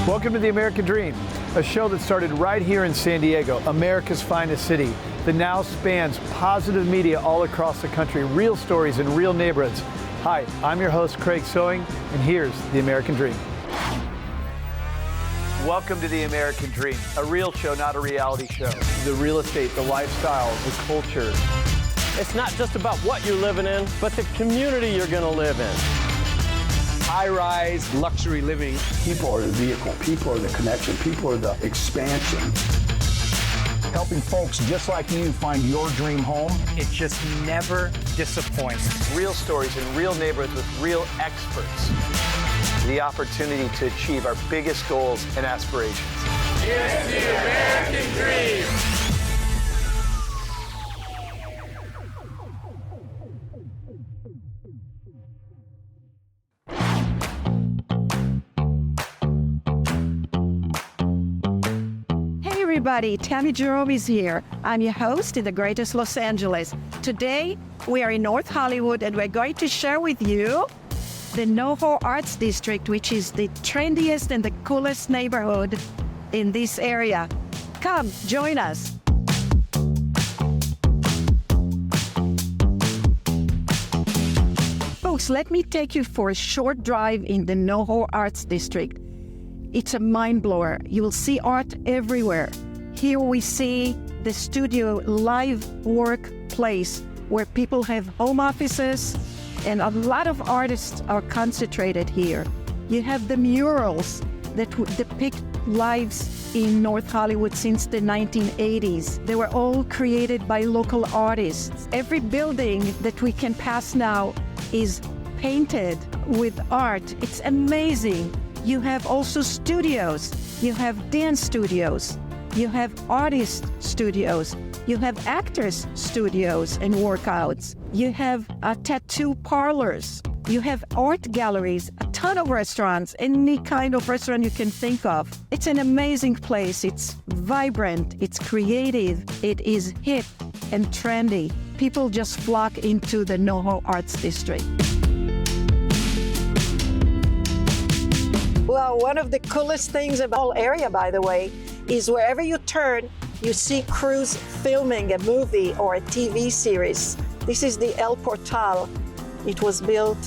Welcome to The American Dream, a show that started right here in San Diego, America's finest city, that now spans positive media all across the country, real stories in real neighborhoods. Hi, I'm your host, Craig Sewing, and here's The American Dream. Welcome to The American Dream, a real show, not a reality show. The real estate, the lifestyle, the culture. It's not just about what you're living in, but the community you're going to live in. High-rise luxury living. People are the vehicle, people are the connection, people are the expansion. Helping folks just like you find your dream home. It just never disappoints. Real stories in real neighborhoods with real experts. The opportunity to achieve our biggest goals and aspirations. It's the American Dream! Everybody, Tammy Jerome is here. I'm your host in the greatest Los Angeles. Today, we are in North Hollywood and we're going to share with you the NoHo Arts District, which is the trendiest and the coolest neighborhood in this area. Come, join us. Folks, let me take you for a short drive in the NoHo Arts District. It's a mind blower. You will see art everywhere. Here we see the studio live workplace where people have home offices and a lot of artists are concentrated here. You have the murals that depict lives in North Hollywood since the 1980s. They were all created by local artists. Every building that we can pass now is painted with art. It's amazing. You have also studios. You have dance studios. You have artist studios. You have actors studios and workouts. You have tattoo parlors. You have art galleries, a ton of restaurants, any kind of restaurant you can think of. It's an amazing place. It's vibrant, it's creative, it is hip and trendy. People just flock into the NoHo Arts District. Well, one of the coolest things about the whole area, by the way, is wherever you turn, you see crews filming a movie or a TV series. This is the El Portal. It was built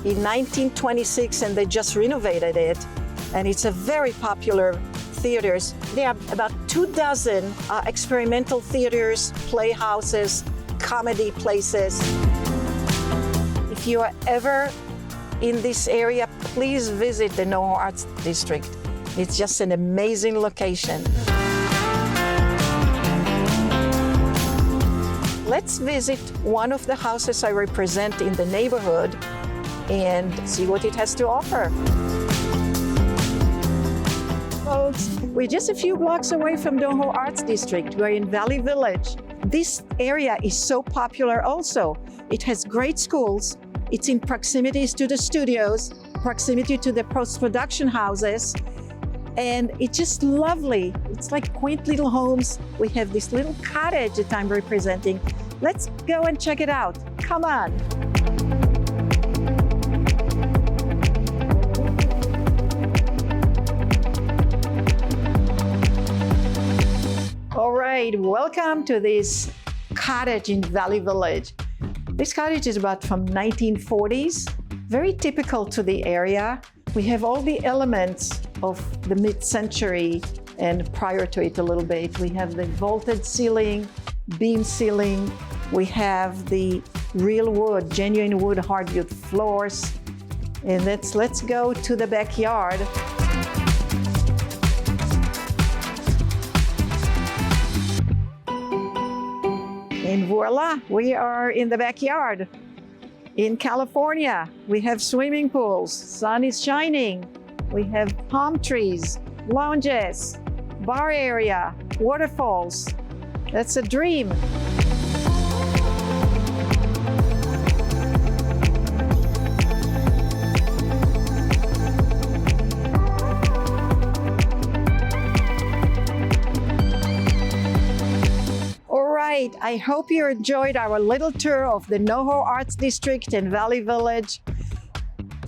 in 1926 and they just renovated it. And it's a very popular theater. There are about 24 experimental theaters, playhouses, comedy places. If you are ever in this area, please visit the NoHo Arts District. It's just an amazing location. Let's visit one of the houses I represent in the neighborhood and see what it has to offer. Folks, we're just a few blocks away from NoHo Arts District. We're in Valley Village. This area is so popular also. It has great schools. It's in proximity to the studios, proximity to the post-production houses, and it's just lovely. It's like quaint little homes. We have this little cottage that I'm representing. Let's go and check it out. Come on. All right, welcome to this cottage in Valley Village. This cottage is about from 1940s, very typical to the area. We have all the elements of the mid-century and prior to it a little bit. We have the vaulted ceiling, beam ceiling. We have the real wood, genuine wood hardwood floors. And let's go to the backyard. And voila, we are in the backyard. In California, we have swimming pools, sun is shining. We have palm trees, lounges, bar area, waterfalls. That's a dream. right, I hope you enjoyed our little tour of the NoHo Arts District in Valley Village.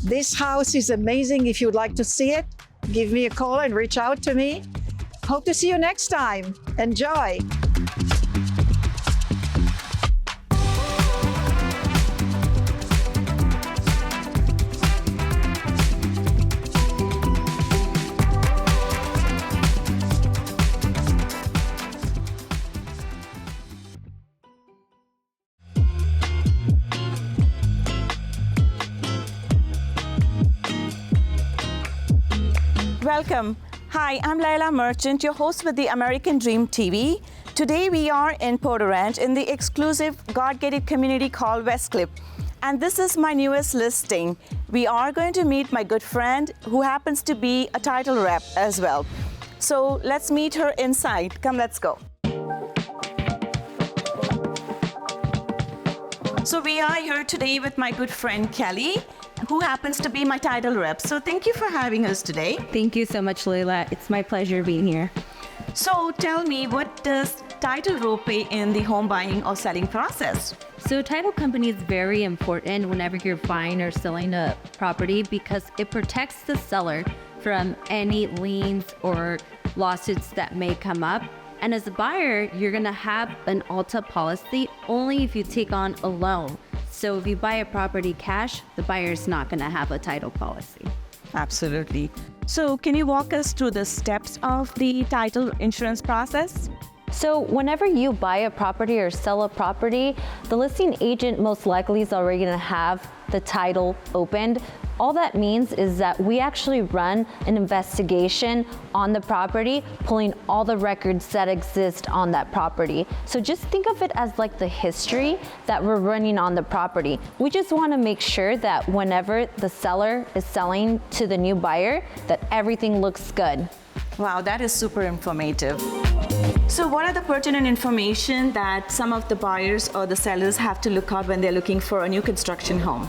This house is amazing. If you'd like to see it, give me a call and reach out to me. Hope to see you next time. Enjoy. Welcome. Hi, I'm Laila Merchant, your host with the American Dream TV. Today we are in Porter Ranch in the exclusive God-gated community called Westcliff. And this is my newest listing. We are going to meet my good friend who happens to be a title rep as well. So let's meet her inside. Come, let's go. So we are here today with my good friend Kelly, who happens to be my title rep. So thank you for having us today. Thank you so much, Leila. It's my pleasure being here. So tell me, what does title role play in the home buying or selling process? So title company is very important whenever you're buying or selling a property because it protects the seller from any liens or lawsuits that may come up. And as a buyer, you're gonna have an Alta policy only if you take on a loan. So if you buy a property cash, the buyer's not gonna have a title policy. Absolutely. So can you walk us through the steps of the title insurance process? So whenever you buy a property or sell a property, the listing agent most likely is already gonna have the title opened. All that means is that we actually run an investigation on the property, pulling all the records that exist on that property. So just think of it as like the history that we're running on the property. We just want to make sure that whenever the seller is selling to the new buyer, that everything looks good. Wow, that is super informative. So what are the pertinent information that some of the buyers or the sellers have to look out when they're looking for a new construction home?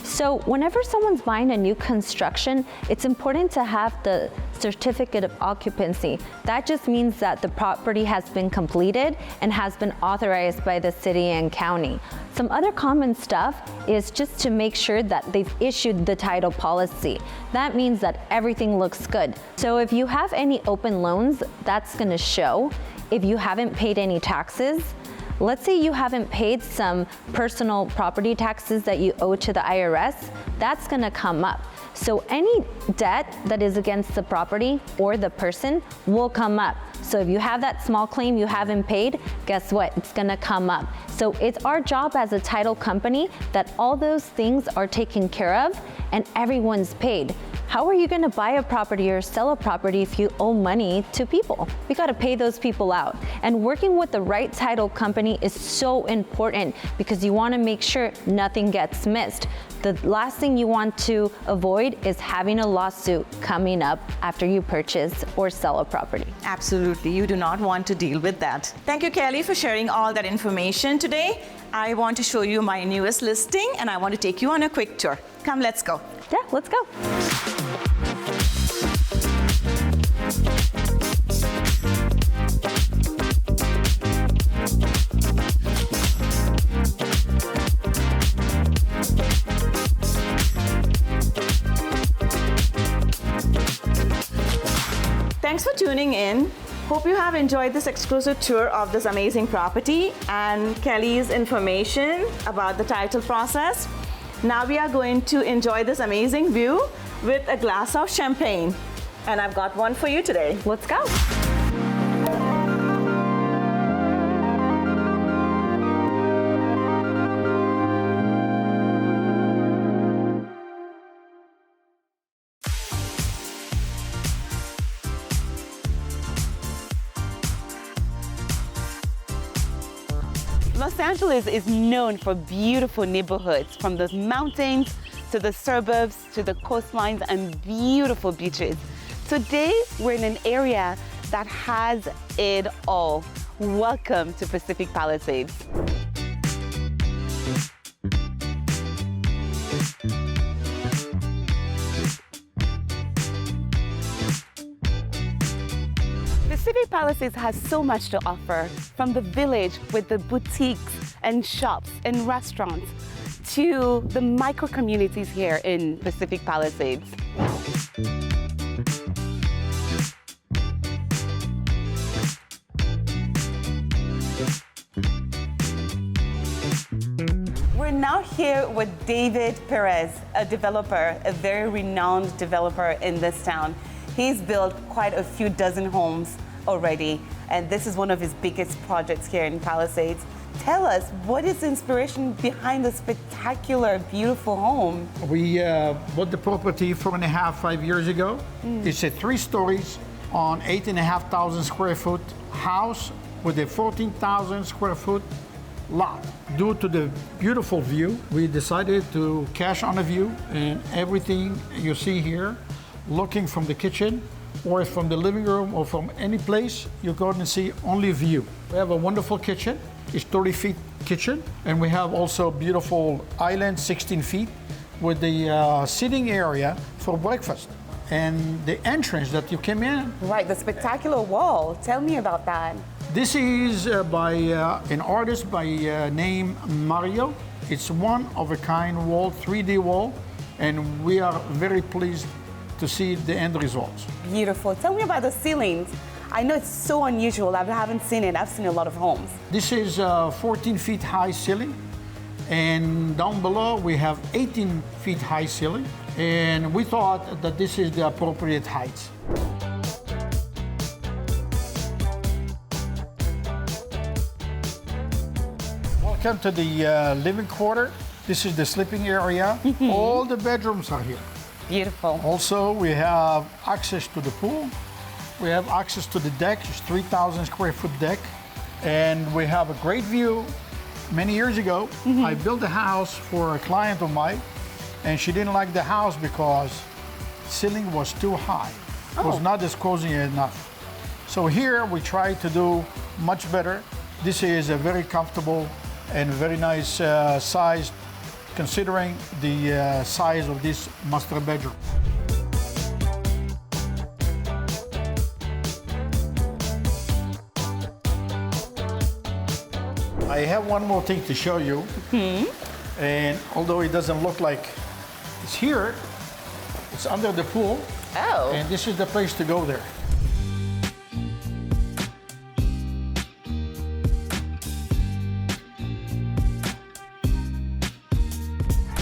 So whenever someone's buying a new construction, it's important to have the certificate of occupancy. That just means that the property has been completed and has been authorized by the city and county. Some other common stuff is just to make sure that they've issued the title policy. That means that everything looks good. So if you have any open loans, that's gonna show. If you haven't paid any taxes, let's say you haven't paid some personal property taxes that you owe to the IRS, that's gonna come up. So any debt that is against the property or the person will come up. So if you have that small claim you haven't paid, guess what? It's gonna come up. So it's our job as a title company that all those things are taken care of and everyone's paid. How are you gonna buy a property or sell a property if you owe money to people? We gotta pay those people out. And working with the right title company is so important because you wanna make sure nothing gets missed. The last thing you want to avoid is having a lawsuit coming up after you purchase or sell a property. Absolutely, you do not want to deal with that. Thank you, Kelly, for sharing all that information today. I want to show you my newest listing and I want to take you on a quick tour. Come, let's go. Yeah, let's go. Thanks for tuning in. Hope you have enjoyed this exclusive tour of this amazing property and Kelly's information about the title process. Now we are going to enjoy this amazing view with a glass of champagne. And I've got one for you today. Let's go. Los Angeles is known for beautiful neighborhoods, from the mountains to the suburbs to the coastlines and beautiful beaches. Today, we're in an area that has it all. Welcome to Pacific Palisades. Pacific Palisades has so much to offer, from the village with the boutiques and shops and restaurants to the micro communities here in Pacific Palisades. here with David Perez, a developer, a very renowned developer in this town. He's built quite a few dozen homes already, and this is one of his biggest projects here in Palisades. Tell us, what is the inspiration behind the spectacular, beautiful home? We bought the property 5 years ago. It's a 3 stories on 8,500 square foot house with a 14,000 square foot lot. Due to the beautiful view, we decided to cash on a view, and everything you see here, looking from the kitchen or from the living room or from any place, you're going to see only view. We have a wonderful kitchen. It's 30 feet kitchen, and we have also beautiful island, 16 feet, with the sitting area for breakfast. And the entrance that you came in. Right, the spectacular wall. Tell me about that. This is by an artist by name Mario. It's one of a kind wall, 3D wall, and we are very pleased to see the end results. Beautiful. Tell me about the ceilings. I know it's so unusual. I haven't seen it. I've seen a lot of homes. This is 14 feet high ceiling, and down below we have 18 feet high ceiling, and we thought that this is the appropriate height. Welcome to the living quarter. This is the sleeping area. All the bedrooms are here. Beautiful. Also, we have access to the pool. We have access to the deck. It's 3,000 square foot deck. And we have a great view. Many years ago, I built a house for a client of mine, and she didn't like the house because the ceiling was too high. It was not as cozy enough. So here we try to do much better. This is a very comfortable and very nice size, considering the size of this master bedroom. I have one more thing to show you. And although it doesn't look like it's here, it's under the pool. Oh. And this is the place to go there.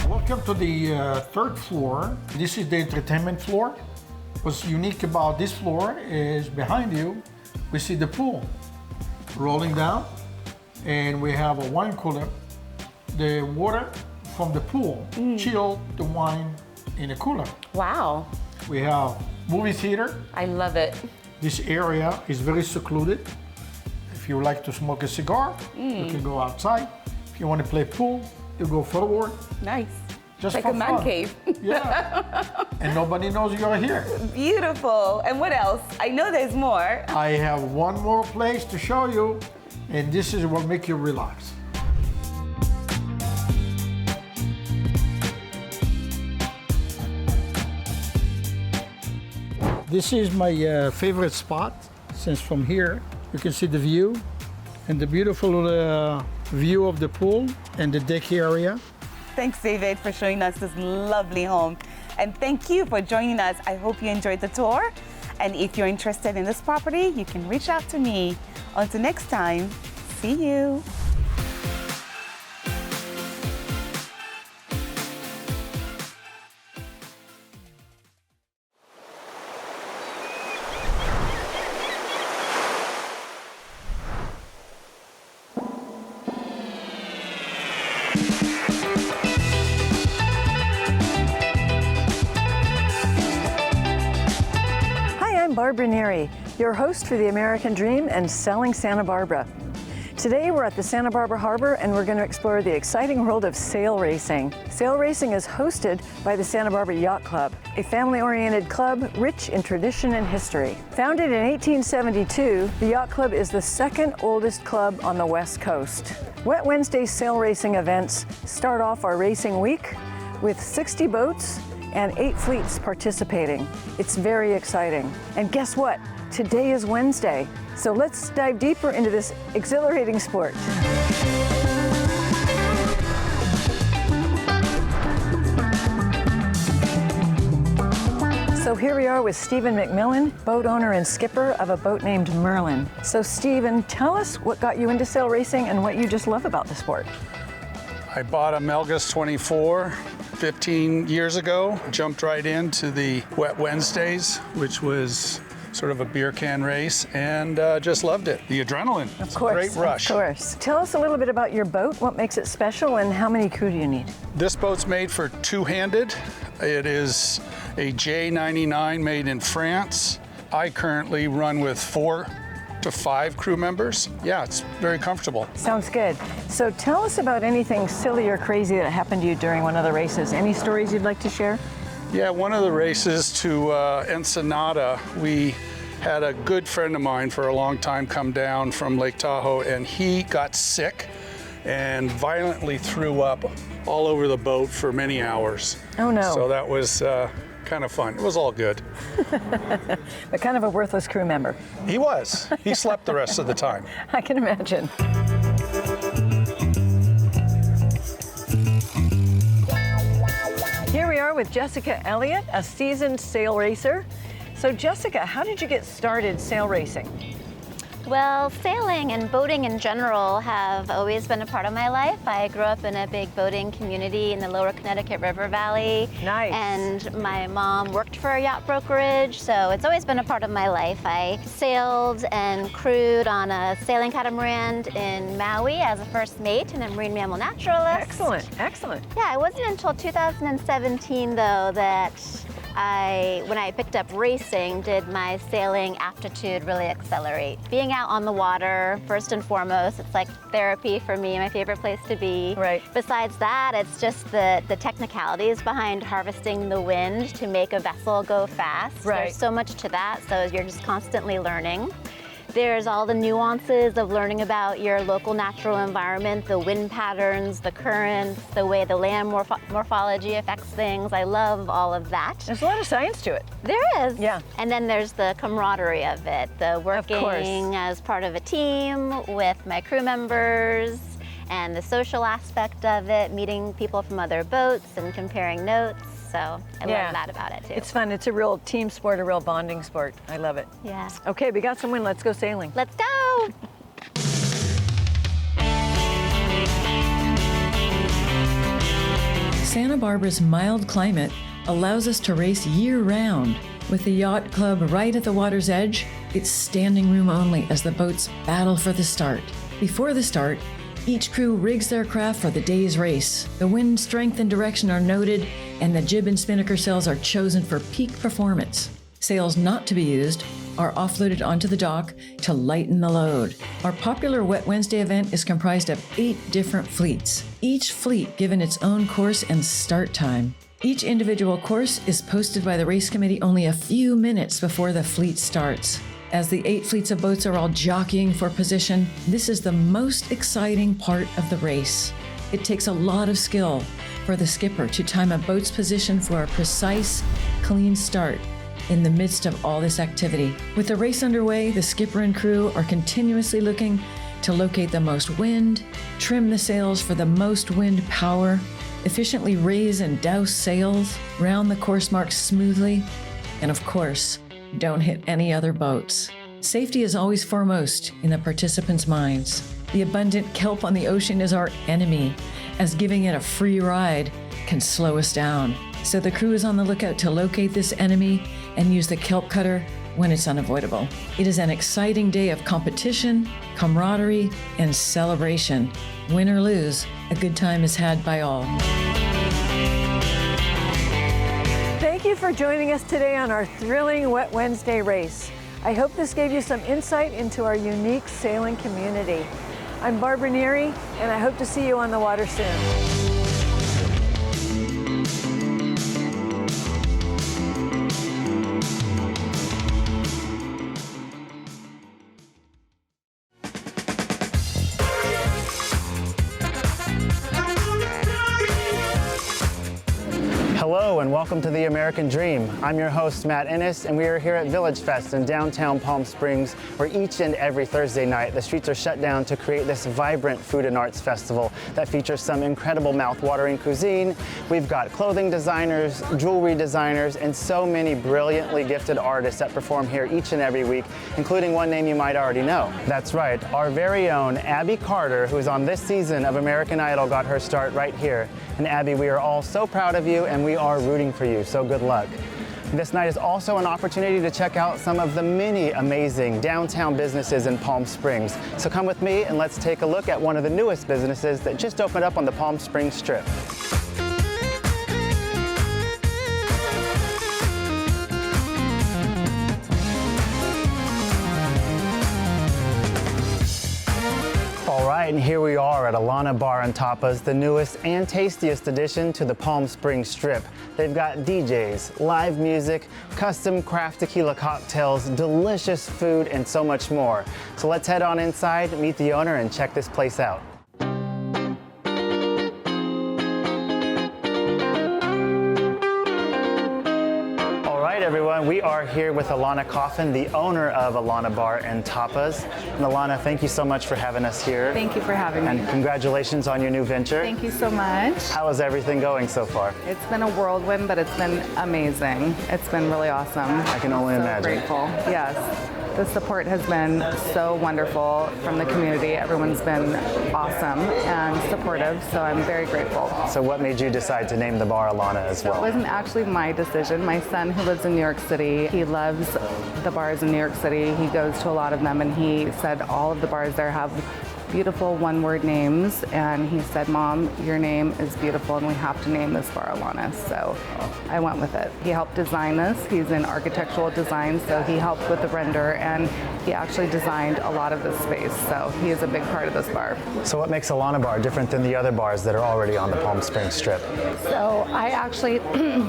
Welcome to the third floor. This is the entertainment floor. What's unique about this floor is behind you, we see the pool rolling down, and we have a wine cooler. The water from the pool chill the wine in a cooler. Wow. We have movie theater. I love it. This area is very secluded. If you like to smoke a cigar, you can go outside. If you want to play pool, you go forward. Nice. Just like for a man fun. cave. Yeah. And nobody knows you're here. Beautiful. And what else? I know there's more. I have one more place to show you, and this is what makes you relax. This is my favorite spot, since from here you can see the view and the beautiful view of the pool and the deck area. Thanks, David, for showing us this lovely home. And thank you for joining us. I hope you enjoyed the tour. And if you're interested in this property, you can reach out to me. Until next time, see you. Barbara Neary, your host for The American Dream and Selling Santa Barbara. Today we're at the Santa Barbara Harbor and we're going to explore the exciting world of sail racing. Sail racing is hosted by the Santa Barbara Yacht Club, a family-oriented club rich in tradition and history. Founded in 1872, the Yacht Club is the second oldest club on the West Coast. Wet Wednesday sail racing events start off our racing week with 60 boats and 8 fleets participating. It's very exciting. And guess what? Today is Wednesday. So let's dive deeper into this exhilarating sport. So here we are with Stephen McMillan, boat owner and skipper of a boat named Merlin. So Stephen, tell us what got you into sail racing and what you just love about the sport. I bought a Melgus 24 15 years ago, jumped right into the Wet Wednesdays, which was sort of a beer can race, and just loved it. The adrenaline, Of course, great rush. Of course. Tell us a little bit about your boat, what makes it special, and how many crew do you need? This boat's made for two-handed. It is a J99 made in France. I currently run with 4 to 5 crew members. Yeah, it's very comfortable. Sounds good. So tell us about anything silly or crazy that happened to you during one of the races. Any stories you'd like to share? Yeah, one of the races to Ensenada, we had a good friend of mine for a long time come down from Lake Tahoe, and he got sick and violently threw up all over the boat for many hours. Oh no. So that was kind of fun. It was all good. But kind of a worthless crew member. He was. He slept the rest of the time. I can imagine. Here we are with Jessica Elliott, a seasoned sail racer. So Jessica, how did you get started sail racing? Well, sailing and boating in general have always been a part of my life. I grew up in a big boating community in the lower Connecticut River Valley. Nice. And my mom worked for a yacht brokerage, so it's always been a part of my life. I sailed and crewed on a sailing catamaran in Maui as a first mate and a marine mammal naturalist. Excellent, excellent. Yeah, it wasn't until 2017 though that when I picked up racing, did my sailing aptitude really accelerate. Being out on the water, first and foremost, it's like therapy for me, my favorite place to be. Right. Besides that, it's just the technicalities behind harvesting the wind to make a vessel go fast. Right. There's so much to that, so you're just constantly learning. There's all the nuances of learning about your local natural environment, the wind patterns, the currents, the way the land morphology affects things. I love all of that. There's a lot of science to it. There is. Yeah. And then there's the camaraderie of it, the working as part of a team with my crew members, and the social aspect of it, meeting people from other boats and comparing notes. So I love that about it too. It's fun. It's a real team sport, a real bonding sport. I love it. Yeah. Okay, we got some wind. Let's go sailing. Let's go. Santa Barbara's mild climate allows us to race year-round. With the yacht club right at the water's edge, it's standing room only as the boats battle for the start. Before the start, each crew rigs their craft for the day's race. The wind strength and direction are noted, and the jib and spinnaker sails are chosen for peak performance. Sails not to be used are offloaded onto the dock to lighten the load. Our popular Wet Wednesday event is comprised of 8 different fleets, each fleet given its own course and start time. Each individual course is posted by the race committee only a few minutes before the fleet starts. As the 8 fleets of boats are all jockeying for position, this is the most exciting part of the race. It takes a lot of skill for the skipper to time a boat's position for a precise, clean start in the midst of all this activity. With the race underway, the skipper and crew are continuously looking to locate the most wind, trim the sails for the most wind power, efficiently raise and douse sails, round the course marks smoothly, and of course, don't hit any other boats. Safety is always foremost in the participants' minds. The abundant kelp on the ocean is our enemy, as giving it a free ride can slow us down. So the crew is on the lookout to locate this enemy and use the kelp cutter when it's unavoidable. It is an exciting day of competition, camaraderie, and celebration. Win or lose, a good time is had by all. Thank you for joining us today on our thrilling Wet Wednesday race. I hope this gave you some insight into our unique sailing community. I'm Barbara Neary, and I hope to see you on the water soon. Hello and welcome to the American Dream. I'm your host, Matt Ennis, and we are here at Village Fest in downtown Palm Springs, where each and every Thursday night the streets are shut down to create this vibrant food and arts festival that features some incredible mouth-watering cuisine. We've got clothing designers, jewelry designers, and so many brilliantly gifted artists that perform here each and every week, including one name you might already know. That's right, our very own Abby Carter, who's on this season of American Idol, got her start right here. And Abby, we are all so proud of you, and we are rooting for you, so good luck. This night is also an opportunity to check out some of the many amazing downtown businesses in Palm Springs. So come with me and let's take a look at one of the newest businesses that just opened up on the Palm Springs Strip. And here we are at Alana Bar and Tapas, the newest and tastiest addition to the Palm Springs Strip. They've got DJs, live music, custom craft tequila cocktails, delicious food, and so much more. So let's head on inside, meet the owner, and check this place out. Everyone, we are here with Alana Coffin, the owner of Alana Bar and Tapas. And Alana, thank you so much for having us here. Thank you for having me. And congratulations on your new venture. Thank you so much. How is everything going so far? It's been a whirlwind, but it's been amazing. It's been really awesome. I can only imagine. Grateful. Yes. The support has been so wonderful from the community. Everyone's been awesome and supportive, so I'm very grateful. So what made you decide to name the bar Alana as well? It wasn't actually my decision. My son, who lives in New York City, he loves the bars in New York City. He goes to a lot of them, and he said all of the bars there have beautiful one-word names, and he said, Mom, your name is beautiful and we have to name this bar Alana. So I went with it. He helped design this. He's in architectural design, so he helped with the render, and he actually designed a lot of this space, so he is a big part of this bar. So what makes Alana Bar different than the other bars that are already on the Palm Springs Strip? So I actually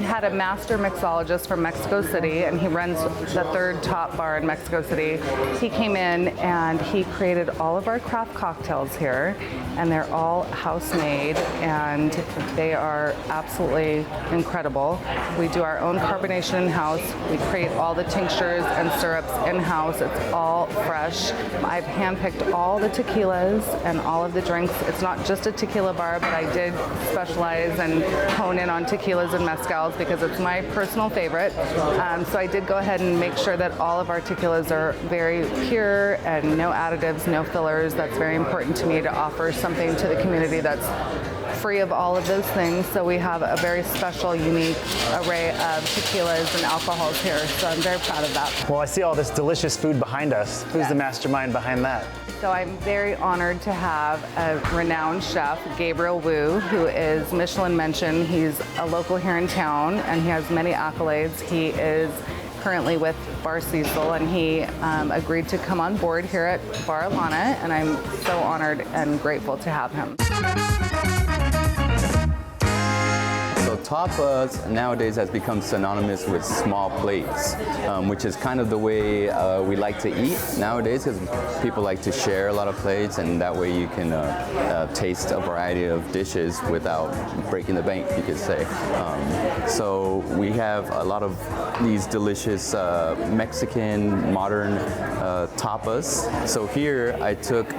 had a master mixologist from Mexico City, and he runs the third top bar in Mexico City. He came in and he created all of our craft cocktails here, and they're all house-made, and they are absolutely incredible. We do our own carbonation in-house. We create all the tinctures and syrups in-house. It's all fresh. I've handpicked all the tequilas and all of the drinks. It's not just a tequila bar, but I did specialize and hone in on tequilas and mezcals because it's my personal favorite. So I did go ahead and make sure that all of our tequilas are very pure and no additives, no fillers. That's very important to me, to offer something to the community that's free of all of those things. So we have a very special, unique array of tequilas and alcohols here. So I'm very proud of that. Well, I see all this delicious food behind us. Who's the mastermind behind that? So I'm very honored to have a renowned chef, Gabriel Wu, who is Michelin mentioned. He's a local here in town, and he has many accolades. He is currently with Bar Cecil, and he agreed to come on board here at Bar Alana, and I'm so honored and grateful to have him. So tapas nowadays has become synonymous with small plates, which is kind of the way we like to eat nowadays, because people like to share a lot of plates, and that way you can taste a variety of dishes without breaking the bank, you could say. So we have a lot of these delicious Mexican modern tapas. So here I took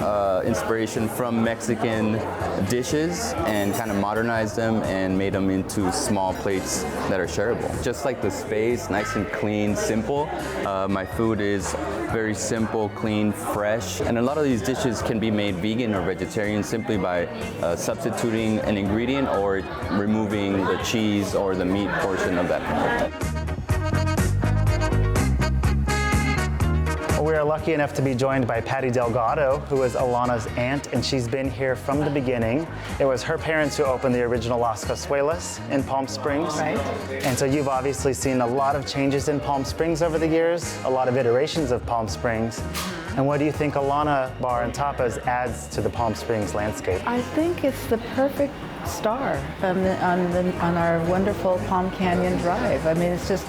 inspiration from Mexican dishes and kind of modernized them and made them into small plates that are shareable. Just like the space, nice and clean, simple. My food is very simple, clean, fresh. And a lot of these dishes can be made vegan or vegetarian simply by substituting an ingredient or removing the cheese or the meat portion of that. We are lucky enough to be joined by Patty Delgado, who is Alana's aunt, and she's been here from the beginning. It was her parents who opened the original Las Cazuelas in Palm Springs. Right. And so you've obviously seen a lot of changes in Palm Springs over the years, a lot of iterations of Palm Springs. And what do you think Alana Bar and Tapas adds to the Palm Springs landscape? I think it's the perfect star on our wonderful Palm Canyon Drive. I mean, it's just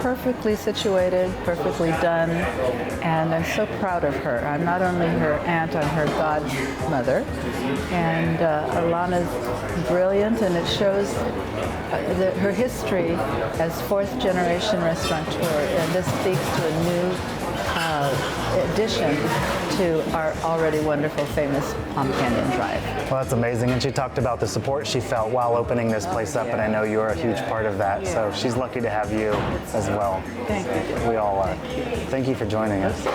perfectly situated, perfectly done, and I'm so proud of her. I'm not only her aunt, I'm her godmother. And Alana's brilliant, and it shows her history as fourth-generation restaurateur, and this speaks to a new addition to our already wonderful, famous Palm Canyon Drive. Well, that's amazing. And she talked about the support she felt while opening this place up, and I know you're a huge part of that. So she's lucky to have you as well. Thank you. We all are. Thank you for joining us.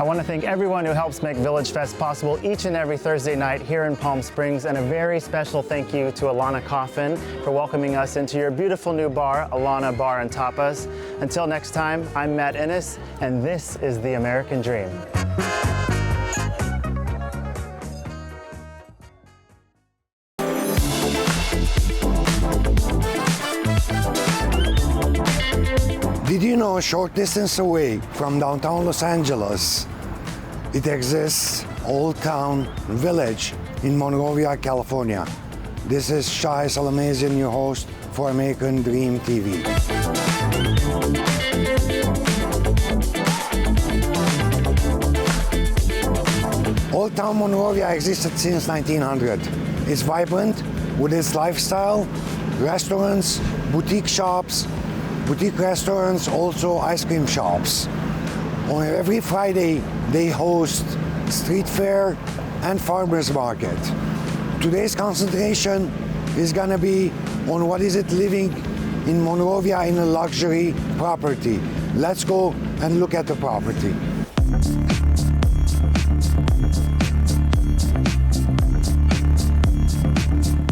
I want to thank everyone who helps make Village Fest possible each and every Thursday night here in Palm Springs, and a very special thank you to Alana Coffin for welcoming us into your beautiful new bar, Alana Bar and Tapas. Until next time, I'm Matt Ennis, and this is The American Dream. Did you know a short distance away from downtown Los Angeles, it exists Old Town Village in Monrovia, California. This is Shai Salamazian, your host for American Dream TV. Old Town Monrovia existed since 1900. It's vibrant with its lifestyle, restaurants, boutique shops, boutique restaurants, also ice cream shops. On every Friday, they host street fair and farmers market. Today's concentration is gonna be on what is it living in Monrovia in a luxury property. Let's go and look at the property.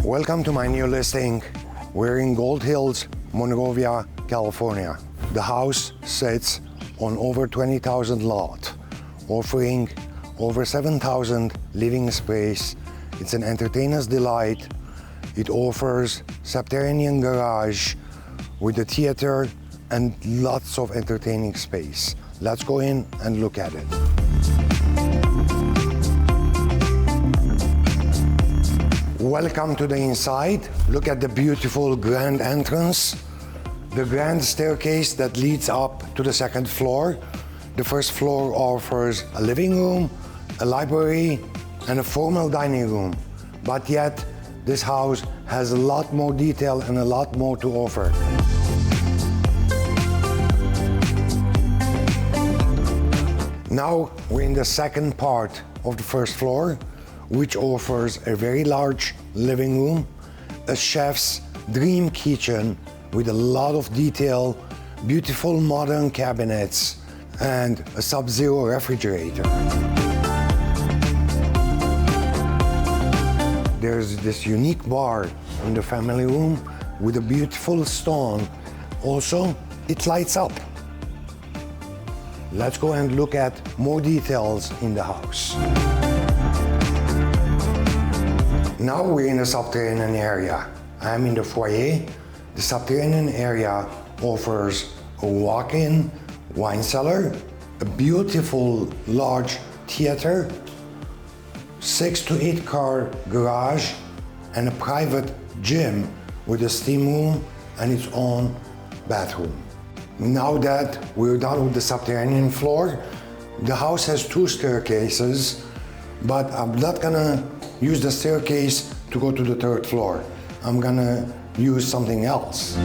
Welcome to my new listing. We're in Gold Hills, Monrovia, California. The house sits on over 20,000 lot, offering over 7,000 living space. It's an entertainer's delight. It offers subterranean garage with a theater and lots of entertaining space. Let's go in and look at it. Welcome to the inside. Look at the beautiful grand entrance. The grand staircase that leads up to the second floor. The first floor offers a living room, a library, and a formal dining room. But yet, this house has a lot more detail and a lot more to offer. Now we're in the second part of the first floor, which offers a very large living room, a chef's dream kitchen with a lot of detail, beautiful modern cabinets, and a Sub-Zero refrigerator. There's this unique bar in the family room with a beautiful stone. Also, it lights up. Let's go and look at more details in the house. Now we're in the subterranean area. I'm in the foyer. The subterranean area offers a walk-in wine cellar, a beautiful large theater, 6 to 8 car garage, and a private gym with a steam room and its own bathroom. Now that we're done with the subterranean floor, the house has 2 staircases, but I'm not gonna use the staircase to go to the 3rd floor. I'm gonna use something else.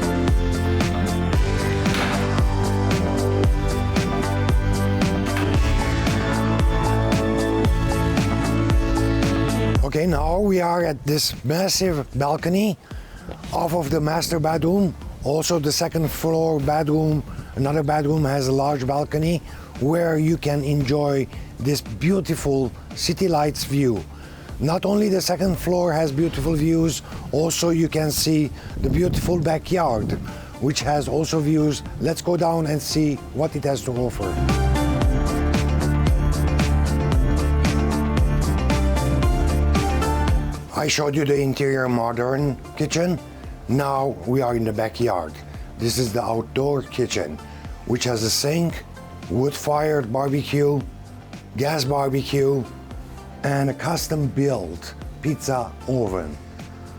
Okay, now we are at this massive balcony off of the master bedroom. Also the 2nd floor bedroom, another bedroom has a large balcony where you can enjoy this beautiful city lights view. Not only the 2nd floor has beautiful views, also you can see the beautiful backyard, which has also views. Let's go down and see what it has to offer. I showed you the interior modern kitchen. Now we are in the backyard. This is the outdoor kitchen, which has a sink, wood-fired barbecue, gas barbecue, and a custom-built pizza oven.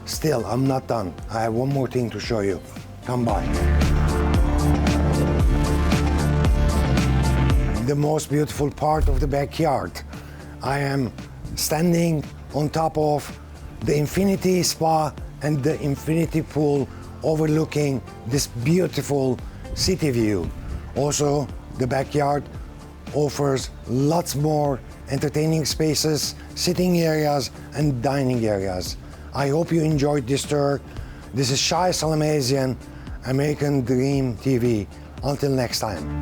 Still, I'm not done. I have one more thing to show you. Come by. The most beautiful part of the backyard. I am standing on top of the Infinity Spa and the Infinity Pool overlooking this beautiful city view. Also, the backyard offers lots more entertaining spaces, sitting areas, and dining areas. I hope you enjoyed this tour. This is Shai Salamazian, American Dream TV. Until next time.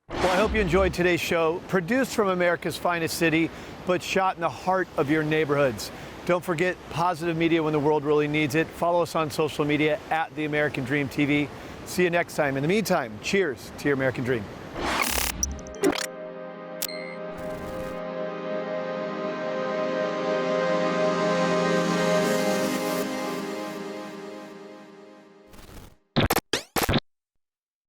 Well, I hope you enjoyed today's show, produced from America's finest city, but shot in the heart of your neighborhoods. Don't forget positive media when the world really needs it. Follow us on social media at The American Dream TV. See you next time. In the meantime, cheers to your American dream.